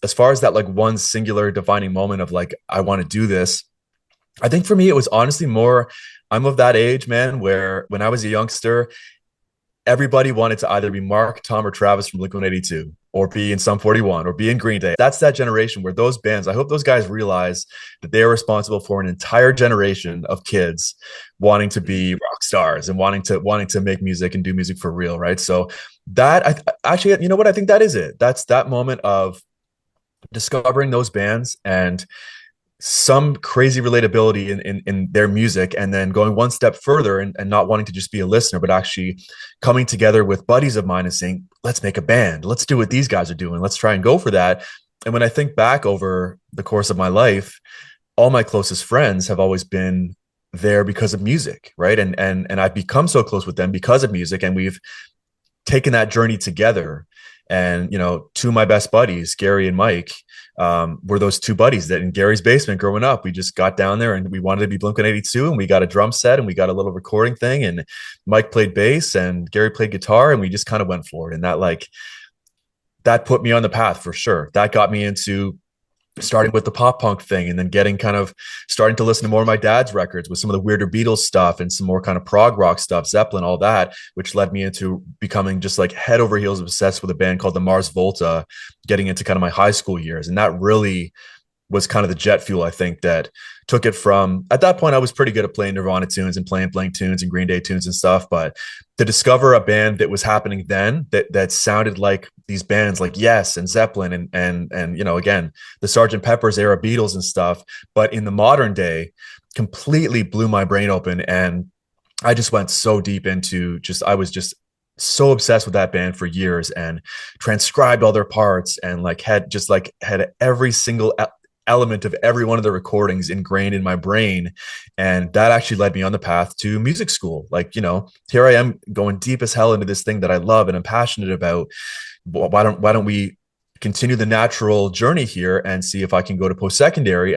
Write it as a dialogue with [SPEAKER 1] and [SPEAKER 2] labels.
[SPEAKER 1] as far as that like one singular defining moment of like, I want to do this, I think for me, it was honestly more, I'm of that age, man, where when I was a youngster, everybody wanted to either be Mark, Tom, or Travis from Blink 182, or be in Sum 41, or be in Green Day. That's that generation where those bands, I hope those guys realize that they are responsible for an entire generation of kids wanting to be rock stars and wanting to make music and do music for real, right? So that actually, you know what? I think that is it. That's that moment of discovering those bands and some crazy relatability in their music, and then going one step further and not wanting to just be a listener, but actually coming together with buddies of mine and saying, let's make a band. Let's do what these guys are doing. Let's try and go for that. And when I think back over the course of my life, all my closest friends have always been there because of music, right? And I've become so close with them because of music, and we've taken that journey together. And, you know, two of my best buddies, Gary and Mike, were those two buddies that in Gary's basement growing up, we just got down there and we wanted to be Blink-182, and we got a drum set and we got a little recording thing, and Mike played bass and Gary played guitar, and we just kind of went for it. And that put me on the path for sure. That got me into starting with the pop punk thing, and then getting kind of starting to listen to more of my dad's records with some of the weirder Beatles stuff and some more kind of prog rock stuff, Zeppelin, all that, which led me into becoming just like head over heels obsessed with a band called the Mars Volta, getting into kind of my high school years. And that really was kind of the jet fuel, I think, that took it from, at that point, I was pretty good at playing Nirvana tunes and playing Blink tunes and Green Day tunes and stuff. But to discover a band that was happening then that sounded like these bands like Yes and Zeppelin and you know, again, the Sgt. Pepper's era Beatles and stuff, but in the modern day, completely blew my brain open. And I just went so deep into I was just so obsessed with that band for years, and transcribed all their parts, and had every single element of every one of the recordings ingrained in my brain. And that actually led me on the path to music school. Like, you know, here I am going deep as hell into this thing that I love and I'm passionate about. Why don't we continue the natural journey here and see if I can go to post-secondary?